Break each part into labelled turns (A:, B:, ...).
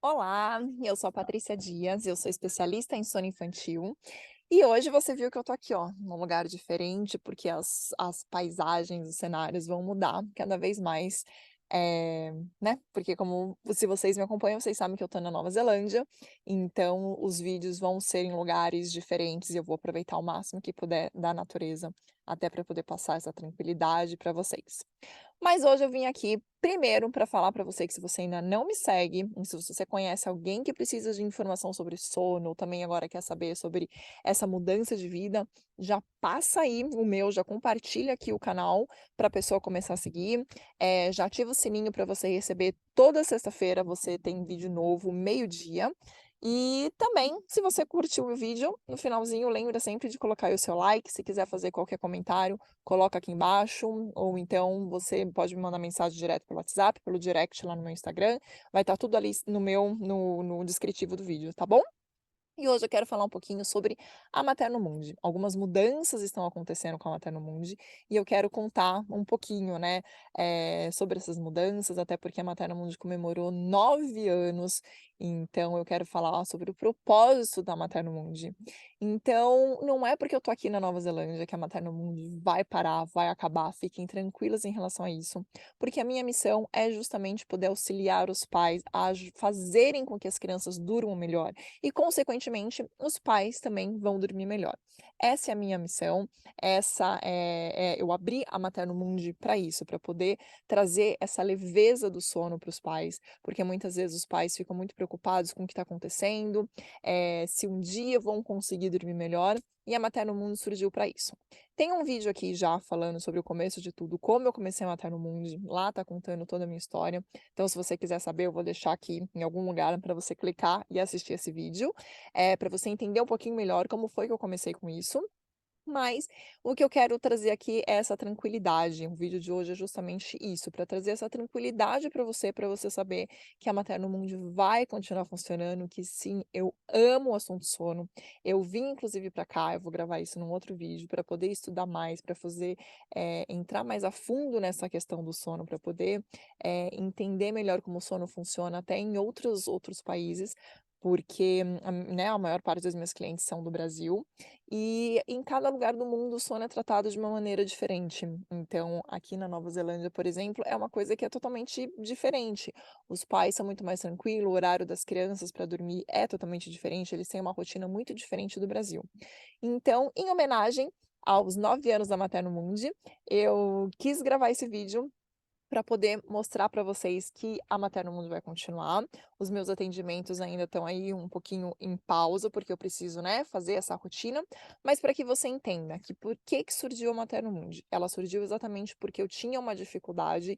A: Olá, eu sou a Patrícia Dias, eu sou especialista em sono infantil e hoje você viu que eu tô aqui, ó, num lugar diferente, porque as paisagens, os cenários vão mudar cada vez mais, né? Porque como se vocês me acompanham, vocês sabem que eu tô na Nova Zelândia, então os vídeos vão ser em lugares diferentes e eu vou aproveitar o máximo que puder da natureza, até para poder passar essa tranquilidade para vocês. Mas hoje eu vim aqui primeiro para falar para você que se você ainda não me segue, e se você conhece alguém que precisa de informação sobre sono, ou também agora quer saber sobre essa mudança de vida, já passa aí o meu, já compartilha aqui o canal para a pessoa começar a seguir. Já ativa o sininho para você receber toda sexta-feira, você tem vídeo novo, meio-dia. E também, se você curtiu o vídeo, no finalzinho lembra sempre de colocar aí o seu like, se quiser fazer qualquer comentário, coloca aqui embaixo, ou então você pode me mandar mensagem direto pelo WhatsApp, pelo direct lá no meu Instagram, vai estar tudo ali no descritivo do vídeo, tá bom? E hoje eu quero falar um pouquinho sobre a Materno Mundi. Algumas mudanças estão acontecendo com a Materno Mundi e eu quero contar um pouquinho, né, sobre essas mudanças, até porque a Materno Mundi comemorou 9 anos, então eu quero falar sobre o propósito da Materno Mundi. Então, não é porque eu tô aqui na Nova Zelândia que a Materno Mundi vai parar, vai acabar, fiquem tranquilas em relação a isso, porque a minha missão é justamente poder auxiliar os pais a fazerem com que as crianças durmam melhor e, consequentemente, os pais também vão dormir melhor. Essa é a minha missão, eu abri a Materno Mundi para isso, para poder trazer essa leveza do sono para os pais, porque muitas vezes os pais ficam muito preocupados com o que está acontecendo, se um dia vão conseguir dormir melhor, e a Materno Mundi surgiu para isso. Tem um vídeo aqui já falando sobre o começo de tudo, como eu comecei a Materno Mundi, lá tá contando toda a minha história, então se você quiser saber, eu vou deixar aqui em algum lugar para você clicar e assistir esse vídeo, para você entender um pouquinho melhor como foi que eu comecei com isso. Mas o que eu quero trazer aqui é essa tranquilidade. O vídeo de hoje é justamente isso, para trazer essa tranquilidade para você saber que a Materno Mundi vai continuar funcionando, que sim, eu amo o assunto sono. Eu vim inclusive para cá, eu vou gravar isso num outro vídeo para poder estudar mais, para fazer, entrar mais a fundo nessa questão do sono, para poder, entender melhor como o sono funciona até em outros países, porque, né, a maior parte das minhas clientes são do Brasil, e em cada lugar do mundo o sono é tratado de uma maneira diferente. Então, aqui na Nova Zelândia, por exemplo, é uma coisa que é totalmente diferente. Os pais são muito mais tranquilos, o horário das crianças para dormir é totalmente diferente, eles têm uma rotina muito diferente do Brasil. Então, em homenagem aos 9 anos da Materno Mundi, eu quis gravar esse vídeo para poder mostrar para vocês que a Materno Mundo vai continuar. Os meus atendimentos ainda estão aí um pouquinho em pausa, porque eu preciso, né, fazer essa rotina, mas para que você entenda que por que surgiu a Materno Mundi. Ela surgiu exatamente porque eu tinha uma dificuldade,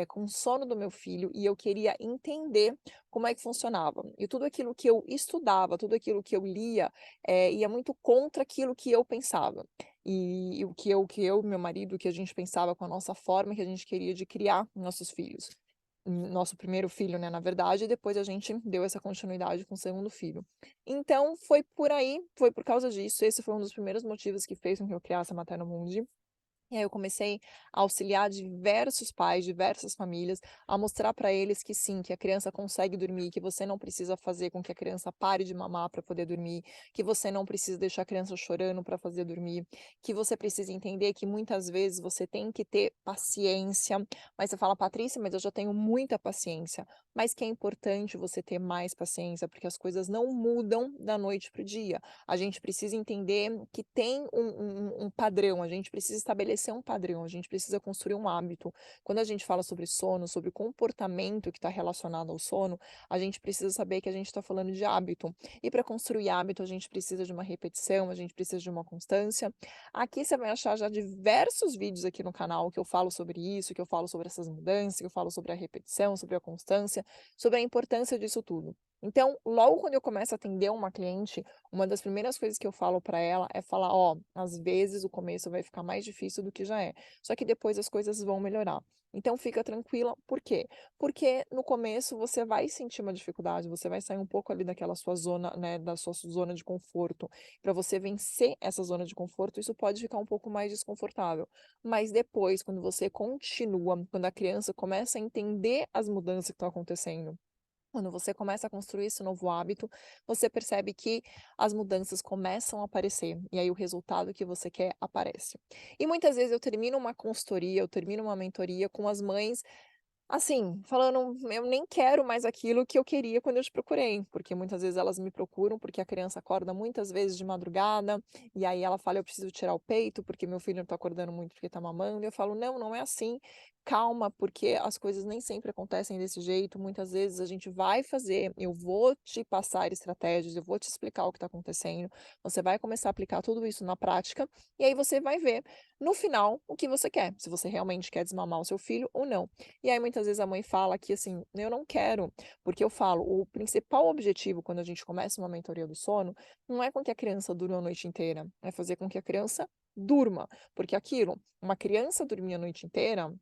A: com o sono do meu filho e eu queria entender como é que funcionava. E tudo aquilo que eu estudava, tudo aquilo que eu lia, ia muito contra aquilo que eu pensava. E o que eu e meu marido, o que a gente pensava com a nossa forma que a gente queria de criar nossos filhos. Nosso primeiro filho, né, na verdade, e depois a gente deu essa continuidade com o segundo filho. Então foi por aí, foi por causa disso, esse foi um dos primeiros motivos que fez com que eu criasse a Materno Mundi. E aí eu comecei a auxiliar diversos pais, diversas famílias, a mostrar para eles que sim, que a criança consegue dormir, que você não precisa fazer com que a criança pare de mamar para poder dormir, que você não precisa deixar a criança chorando para fazer dormir, que você precisa entender que muitas vezes você tem que ter paciência. Mas você fala, Patrícia, mas eu já tenho muita paciência. Mas que é importante você ter mais paciência, porque as coisas não mudam da noite para o dia. A gente precisa entender que tem um padrão, a gente precisa estabelecer um padrão, a gente precisa construir um hábito. Quando a gente fala sobre sono, sobre comportamento que está relacionado ao sono, a gente precisa saber que a gente está falando de hábito. E para construir hábito, a gente precisa de uma repetição, a gente precisa de uma constância. Aqui você vai achar já diversos vídeos aqui no canal que eu falo sobre isso, que eu falo sobre essas mudanças, que eu falo sobre a repetição, sobre a constância, sobre a importância disso tudo. Então, logo quando eu começo a atender uma cliente, uma das primeiras coisas que eu falo para ela é falar: "Ó, às vezes o começo vai ficar mais difícil do que já é, só que depois as coisas vão melhorar. Então fica tranquila". Por quê? Porque no começo você vai sentir uma dificuldade, você vai sair um pouco ali daquela sua zona, né, da sua zona de conforto. Para você vencer essa zona de conforto, isso pode ficar um pouco mais desconfortável. Mas depois, quando você continua, quando a criança começa a entender as mudanças que estão acontecendo, Quando você começa a construir esse novo hábito, você percebe que as mudanças começam a aparecer, e aí o resultado que você quer aparece. E muitas vezes eu termino uma consultoria, eu termino uma mentoria com as mães assim, falando: "Eu nem quero mais aquilo que eu queria quando eu te procurei", porque muitas vezes elas me procuram, porque a criança acorda muitas vezes de madrugada, e aí ela fala: "Eu preciso tirar o peito, porque meu filho não tá acordando muito porque tá mamando", e eu falo: "Não, não é assim, calma, porque as coisas nem sempre acontecem desse jeito, muitas vezes a gente vai fazer, eu vou te passar estratégias, eu vou te explicar o que tá acontecendo, você vai começar a aplicar tudo isso na prática, e aí você vai ver, no final, o que você quer, se você realmente quer desmamar o seu filho ou não". E aí muitas vezes a mãe fala que assim: "Eu não quero", porque eu falo, o principal objetivo quando a gente começa uma mentoria do sono, não é com que a criança durma a noite inteira, é fazer com que a criança durma, porque aquilo, uma criança dormir a noite inteira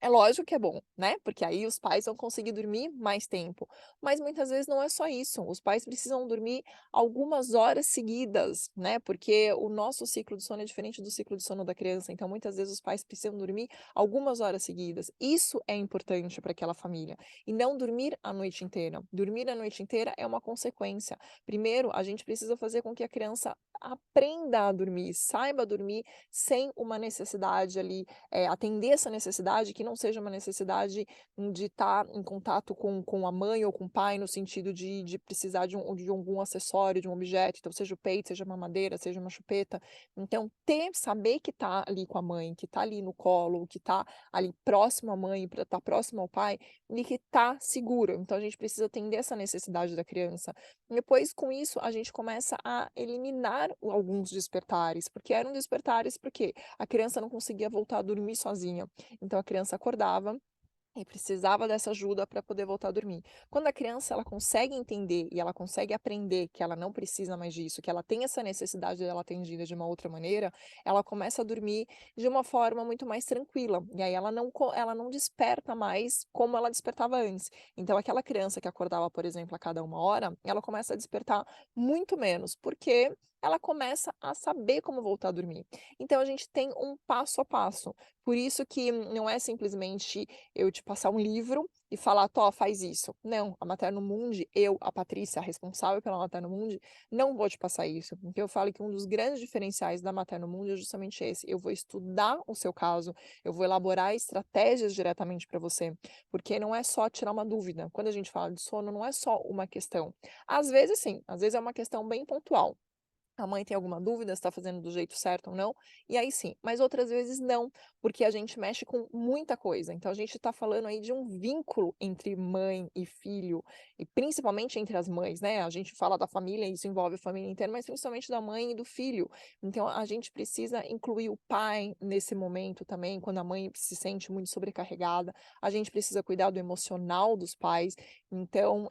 A: é lógico que é bom, né, porque aí os pais vão conseguir dormir mais tempo, mas muitas vezes não é só isso, os pais precisam dormir algumas horas seguidas, né, porque o nosso ciclo de sono é diferente do ciclo de sono da criança, então muitas vezes os pais precisam dormir algumas horas seguidas. Isso é importante para aquela família, e não dormir a noite inteira. Dormir a noite inteira é uma consequência. Primeiro, a gente precisa fazer com que a criança aprenda a dormir, saiba dormir sem uma necessidade ali atender essa necessidade que não seja uma necessidade, de estar em contato com a mãe ou com o pai, no sentido de precisar de algum acessório, de um objeto, então seja o peito, seja a mamadeira, seja uma chupeta. Então saber que tá ali com a mãe, que tá ali no colo, que tá ali próximo à mãe, pra tá próximo ao pai, e que tá seguro. Então a gente precisa atender essa necessidade da criança. Depois, com isso, a gente começa a eliminar alguns despertares, porque eram despertares, porque a criança não conseguia voltar a dormir sozinha. Então a criança acordava e precisava dessa ajuda para poder voltar a dormir. Quando a criança ela consegue entender e ela consegue aprender que ela não precisa mais disso, que ela tem essa necessidade dela atendida de uma outra maneira, ela começa a dormir de uma forma muito mais tranquila. E aí ela não desperta mais como ela despertava antes. Então aquela criança que acordava, por exemplo, a cada 1 hora, ela começa a despertar muito menos, porque ela começa a saber como voltar a dormir. Então a gente tem um passo a passo. Por isso que não é simplesmente eu te passar um livro e falar: "Tó, faz isso". Não, a Materno Mundi, eu, a Patrícia, a responsável pela Materno Mundi, não vou te passar isso. Então eu falo que um dos grandes diferenciais da Materno Mundi é justamente esse, eu vou estudar o seu caso, eu vou elaborar estratégias diretamente para você, porque não é só tirar uma dúvida. Quando a gente fala de sono, não é só uma questão. Às vezes sim, às vezes é uma questão bem pontual. A mãe tem alguma dúvida se está fazendo do jeito certo ou não, e aí sim, mas outras vezes não, porque a gente mexe com muita coisa. Então a gente está falando aí de um vínculo entre mãe e filho, e principalmente entre as mães, né? A gente fala da família, isso envolve a família inteira, mas principalmente da mãe e do filho. Então a gente precisa incluir o pai nesse momento também, quando a mãe se sente muito sobrecarregada. A gente precisa cuidar do emocional dos pais. Então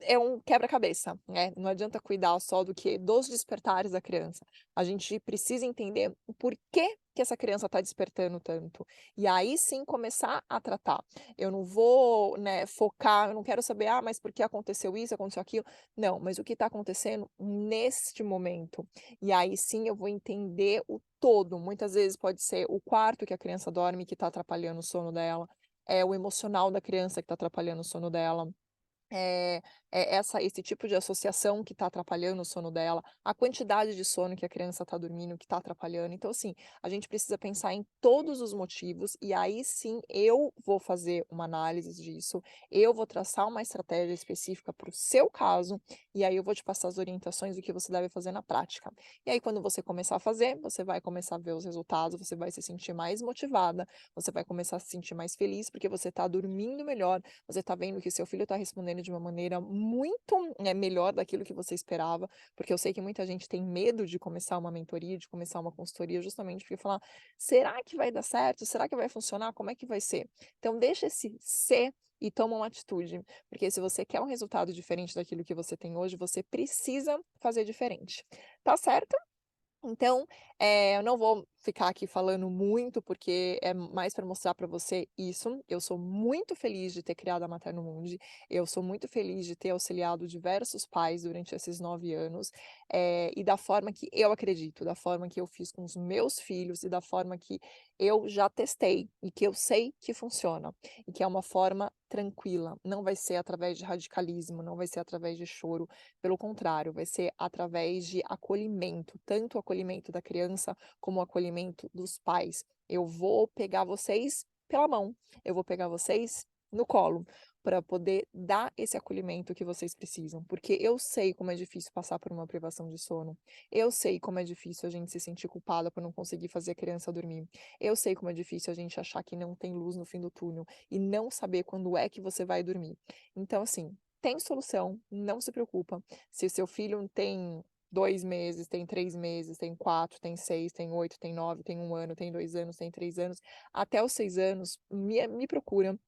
A: é um quebra-cabeça, né, não adianta cuidar só do que dos despertares da criança, a gente precisa entender o porquê que essa criança está despertando tanto, e aí sim começar a tratar. Eu não vou, né, focar eu não quero saber: "Ah, mas por que aconteceu isso, aconteceu aquilo", não, mas o que está acontecendo neste momento, e aí sim eu vou entender o todo, muitas vezes pode ser o quarto que a criança dorme que está atrapalhando o sono dela, é o emocional da criança que está atrapalhando o sono dela. É, esse tipo de associação que está atrapalhando o sono dela, a quantidade de sono que a criança está dormindo que está atrapalhando. Então, assim, a gente precisa pensar em todos os motivos e aí sim eu vou fazer uma análise disso, eu vou traçar uma estratégia específica para o seu caso e aí eu vou te passar as orientações do que você deve fazer na prática. E aí, quando você começar a fazer, você vai começar a ver os resultados, você vai se sentir mais motivada, você vai começar a se sentir mais feliz porque você está dormindo melhor, você está vendo que seu filho está respondendo de uma maneira muito, melhor daquilo que você esperava, porque eu sei que muita gente tem medo de começar uma mentoria, de começar uma consultoria, justamente porque falar: "Será que vai dar certo? Será que vai funcionar? Como é que vai ser?". Então deixa esse ser e toma uma atitude, porque se você quer um resultado diferente daquilo que você tem hoje, você precisa fazer diferente. Tá certo? Então, eu não vou ficar aqui falando muito, porque é mais para mostrar para você isso. Eu sou muito feliz de ter criado a Materno Mundi, eu sou muito feliz de ter auxiliado diversos pais durante esses 9 anos, e da forma que eu acredito, da forma que eu fiz com os meus filhos e da forma que eu já testei e que eu sei que funciona, e que é uma forma tranquila, não vai ser através de radicalismo, não vai ser através de choro, pelo contrário, vai ser através de acolhimento, tanto o acolhimento da criança como o acolhimento dos pais. Eu vou pegar vocês pela mão, eu vou pegar vocês no colo, para poder dar esse acolhimento que vocês precisam, porque eu sei como é difícil passar por uma privação de sono, eu sei como é difícil a gente se sentir culpada por não conseguir fazer a criança dormir, eu sei como é difícil a gente achar que não tem luz no fim do túnel e não saber quando é que você vai dormir. Então, assim, tem solução, não se preocupa. Se o seu filho tem 2 meses, tem 3 meses, tem 4, tem 6, tem 8, tem 9, tem 1 ano, tem 2 anos, tem 3 anos, até os 6 anos, me procura,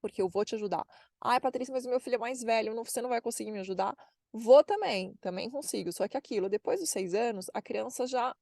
A: porque eu vou te ajudar. "Ai, Patrícia, mas o meu filho é mais velho, não você não vai conseguir me ajudar?" Vou também, também consigo, só que aquilo, depois dos 6 anos, a criança já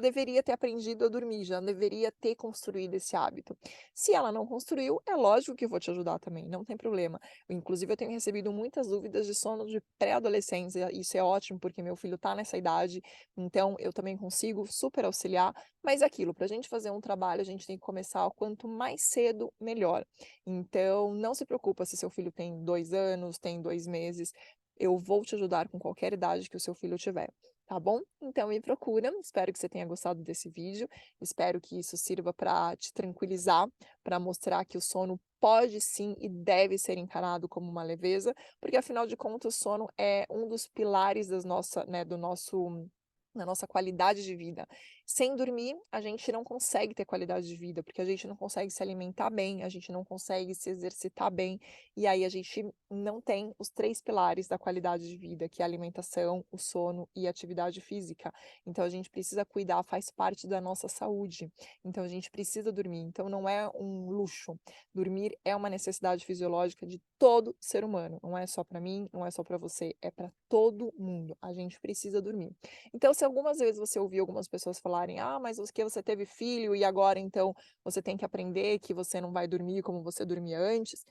A: deveria ter aprendido a dormir, já deveria ter construído esse hábito. Se ela não construiu, é lógico que eu vou te ajudar também, não tem problema. Inclusive eu tenho recebido muitas dúvidas de sono de pré-adolescência, isso é ótimo, porque meu filho está nessa idade, então eu também consigo super auxiliar, mas é aquilo, para a gente fazer um trabalho, a gente tem que começar o quanto mais cedo, melhor. Então, não se preocupa se seu filho tem 2 anos, tem 2 meses, eu vou te ajudar com qualquer idade que o seu filho tiver, tá bom? Então me procura, espero que você tenha gostado desse vídeo, espero que isso sirva para te tranquilizar, para mostrar que o sono pode sim e deve ser encarado como uma leveza, porque afinal de contas o sono é um dos pilares das nossa, né, do nosso da nossa qualidade de vida. Sem dormir, a gente não consegue ter qualidade de vida, porque a gente não consegue se alimentar bem, a gente não consegue se exercitar bem, e aí a gente não tem os 3 pilares da qualidade de vida, que é a alimentação, o sono e a atividade física. Então a gente precisa cuidar, faz parte da nossa saúde. Então a gente precisa dormir, então não é um luxo. Dormir é uma necessidade fisiológica de todo ser humano, não é só para mim, não é só para você, é para todo mundo. A gente precisa dormir. Então, se algumas vezes você ouvir algumas pessoas falarem: "Ah, mas que você teve filho e agora então você tem que aprender que você não vai dormir como você dormia antes",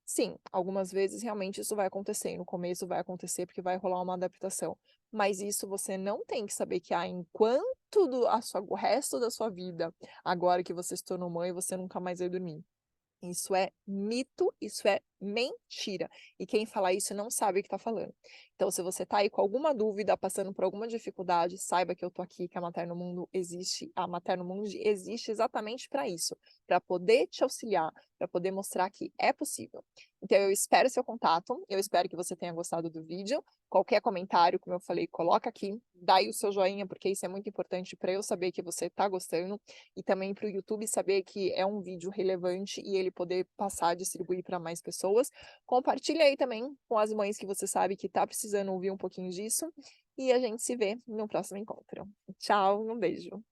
A: sim, algumas vezes realmente isso vai acontecer, e no começo vai acontecer porque vai rolar uma adaptação, mas isso você não tem que saber que, enquanto o resto da sua vida, agora que você se tornou mãe, você nunca mais vai dormir. Isso é mito, isso é mentira. E quem fala isso não sabe o que está falando. Então, se você está aí com alguma dúvida, passando por alguma dificuldade, saiba que eu tô aqui, que a Materno Mundo existe, a Materno Mundi existe exatamente para isso, para poder te auxiliar, para poder mostrar que é possível. Então, eu espero seu contato, eu espero que você tenha gostado do vídeo. Qualquer comentário, como eu falei, coloca aqui, dá aí o seu joinha, porque isso é muito importante para eu saber que você está gostando e também para o YouTube saber que é um vídeo relevante e ele poder passar a distribuir para mais pessoas. Compartilha aí também com as mães que você sabe que tá precisando ouvir um pouquinho disso, e a gente se vê no próximo encontro. Tchau, um beijo.